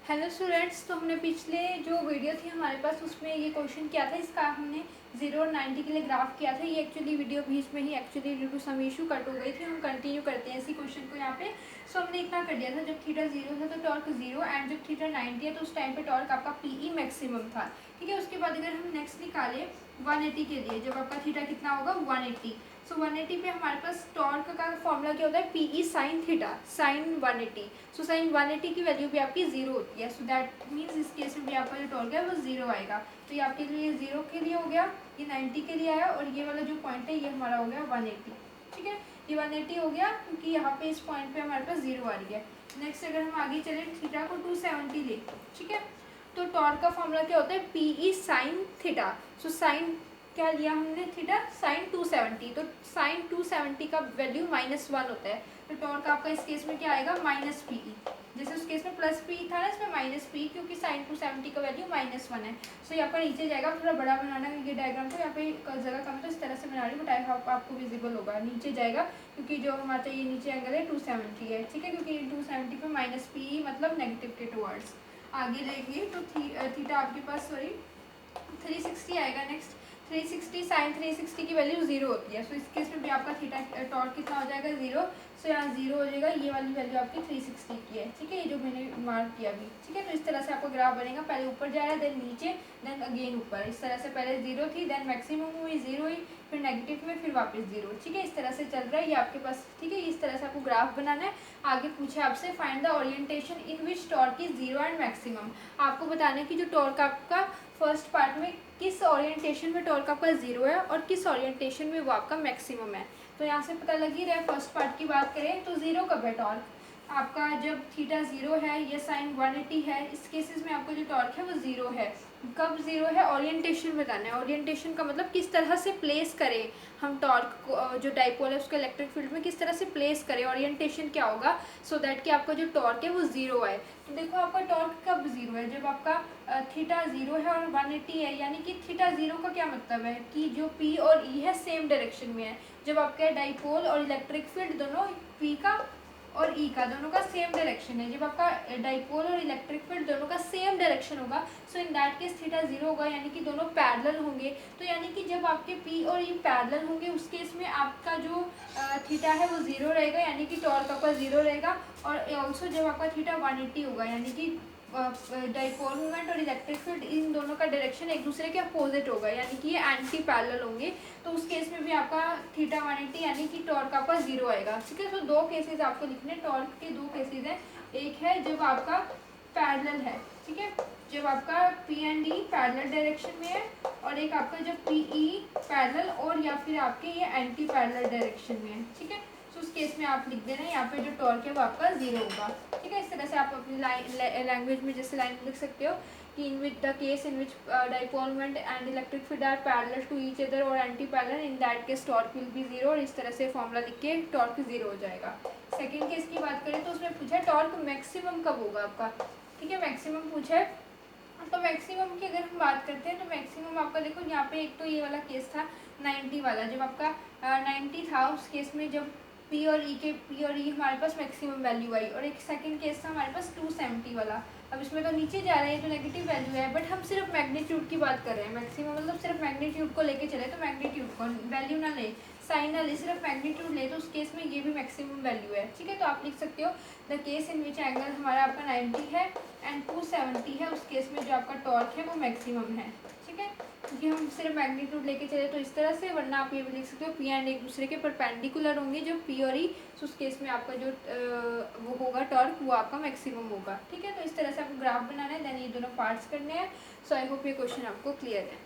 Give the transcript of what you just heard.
Hello students, तो हमने पिछले जो वीडियो थी हमारे पास उसमें ये क्वेश्चन किया था। इसका हमने 0 और 90 के लिए ग्राफ किया था। ये एक्चुअली वीडियो बीच में ही actually due to some issue cut हो गई थी। हम कंटिन्यू करते हैं इसी क्वेश्चन को यहाँ पे। सो हमने इतना कर दिया था, जब थीटा 0 था तो टॉर्क 0, एंड जब थीटा 90 है तो उस टाइम पे टॉर्क आपका पीई मैक्सिमम था। ठीक है, उसके बाद अगर हम नेक्स्ट निकाले 180 के लिए, जब आपका थीटा कितना होगा 180। सो 180 पे हमारे पास टॉर्क का फॉर्मूला क्या होता है, PE sine theta, sine 180। So sine 180 की वैल्यू भी आपकी 0 होती है। सो दैट मीन्स इस केस में भी आपका जो टॉर्क है वो 0 आएगा। तो ये आपके लिए 0 के लिए हो गया, ये 90 के लिए आया, और ये वाला जो पॉइंट है ये हमारा हो गया 180। ठीक है, ये 180 हो गया क्योंकि यहाँ पे इस पॉइंट पे हमारे पास 0 आ रही है। नेक्स्ट अगर हम आगे चले थीटा को 270 ले, ठीक है, तो टॉर्क का फॉर्मूला क्या होता है, PE sine theta. So sine क्या लिया हमने, थीटा साइन 270। तो साइन 270 का वैल्यू -1 होता है। तो टॉर्क आपका इस केस में क्या आएगा, माइनस पीई। जैसे उस केस में प्लस पी था ना, इसमें माइनस पी, क्योंकि साइन 270 का वैल्यू -1 है। सो ये आपका नीचे जाएगा। थोड़ा बड़ा बनाना है ये डायग्राम को, यहाँ पे जगह कम है तो इस तरह से बना रही हूँ, बट आपको विजिबल होगा। नीचे जाएगा क्योंकि जो हमारा ये नीचे एंगल है 270 है। ठीक है, क्योंकि 270 पे माइनस पी मतलब नेगेटिव के टुवर्ड्स आगे लेंगे तो थीटा आपके पास सॉरी 360 आएगा। नेक्स्ट 360 साइन 360 की वैल्यू 0 होती है। सो इस केस में भी आपका थीटा टॉर्क कितना हो जाएगा 0। सो यहाँ 0 हो जाएगा, ये वाली वैल्यू आपकी 360 की है। ठीक है, ये जो मैंने मार्क किया अभी। ठीक है, तो इस तरह से आपका ग्राफ बनेगा, पहले ऊपर जा रहा है, देन नीचे, देन अगेन ऊपर। इस तरह से पहले 0 थी, देन मैक्सिमम हुई 0 हुई, फिर नेगेटिव में, फिर वापस 0। ठीक है, इस तरह से चल रहा है ये आपके पास। ठीक है, इस तरह से आपको ग्राफ बनाना है। आगे पूछे आपसे find the orientation in which torque is 0 and maximum. आपको बताना है कि जो टॉर्क आपका फर्स्ट पार्ट में किस ओरिएंटेशन में टॉर्क आपका 0 है और किस ओरिएंटेशन में वो आपका मैक्सिमम है। तो यहाँ से पता लग ही रहा है, फर्स्ट पार्ट की बात करें तो 0 कब है टॉर्क आपका, जब थीटा 0 है, ये साइन 180 है, इस केसेस में आपका जो टॉर्क है वो 0 है। कब 0 है, ओरिएंटेशन बताना है। ओरिएंटेशन का मतलब किस तरह से प्लेस करें हम टॉर्क को, जो डाइपोल है उसको इलेक्ट्रिक फील्ड में किस तरह से प्लेस करें, ओरिएंटेशन क्या होगा, सो दैट कि आपका जो टॉर्क है वो 0 आए। तो देखो आपका टॉर्क कब 0 है, जब आपका थीटा 0 है और 180 है, यानी कि थीटा 0 का क्या मतलब है कि जो पी और ई है सेम डायरेक्शन में है। जब आपका डाइपोल और इलेक्ट्रिक फील्ड दोनों पी का और ई का दोनों का सेम डायरेक्शन है, जब आपका डाइपोल और इलेक्ट्रिक फील्ड दोनों का सेम डायरेक्शन होगा, सो इन दैट केस थीटा 0 होगा, यानी कि दोनों पैरेलल होंगे। तो यानी कि जब आपके पी और ई पैरेलल होंगे उस केस में आपका जो थीटा है वो 0 रहेगा, यानी कि टॉर्क आपका 0 रहेगा। और ऑल्सो जब आपका थीटा 180 होगा, यानी कि डाइपोल मूवमेंट और इलेक्ट्रिक फील्ड इन दोनों का डायरेक्शन एक दूसरे के अपोजिट होगा, यानी कि ये एंटी पैरेलल होंगे। तो उस केस में भी आपका थीटा 180 यानी कि टॉर्क आपका 0 आएगा। ठीक है, तो दो केसेस आपको लिखने, टॉर्क के दो केसेस हैं। एक है जब आपका पैरेलल है, ठीक है, जब आपका P and E parallel direction में है, और एक आपका जब पी ई पैरेलल और या फिर आपके ये एंटी पैरेलल डायरेक्शन में है। ठीक है, तो उस केस में आप लिख देना यहाँ पे जो टॉर्क है वो आपका 0 होगा। ठीक है, इस तरह से आप अपनी लैंग्वेज में जैसे लाइन लिख सकते हो कि in which the case in which dipole moment and electric field are parallel to each other और anti parallel, in that case torque will be 0। और इस तरह से फॉर्मूला लिख के टॉर्क 0 हो जाएगा। सेकेंड केस की बात करें तो उसमें पूछा टॉर्क मैक्सिमम कब होगा आपका। ठीक है, मैक्सिमम पूछा है। तो मैक्सिमम की अगर हम बात करते हैं तो मैक्सिमम आपका देखो यहाँ पे एक तो ये वाला केस था 90 वाला, जब आपका 90 था उस केस में जब पी और ई हमारे पास मैक्सिमम वैल्यू आई, और एक सेकंड केस था हमारे पास 270 वाला। अब इसमें तो नीचे जा रहे हैं तो नेगेटिव वैल्यू है, बट हम सिर्फ मैग्नीट्यूड की बात कर रहे हैं। मैक्सिमम मतलब सिर्फ मैग्नीट्यूड को लेके चले, तो मैग्नीट्यूड को वैल्यू ना ले, साइन ना ले, सिर्फ मैग्नीट्यूड ले, तो उस केस में ये भी मैक्सिमम वैल्यू है। ठीक है, तो आप लिख सकते हो the case in which angle हमारा आपका 90 है एंड 270 है, उस केस में जो आपका टॉर्क है वो मैक्सिमम है। ठीक है, क्योंकि हम सिर्फ मैग्नीट्यूड लेके चले तो इस तरह से, वरना आप ये भी लिख सकते हो पी एंड एक दूसरे के परपेंडिकुलर होंगे जब पी और ई, तो उस केस में आपका जो वो होगा टॉर्क वो आपका मैक्सिमम होगा। ठीक है, तो इस तरह से आपको ग्राफ बनाना है, देन ये दोनों पार्ट्स करने हैं। सो आई होप ये क्वेश्चन आपको क्लियर है।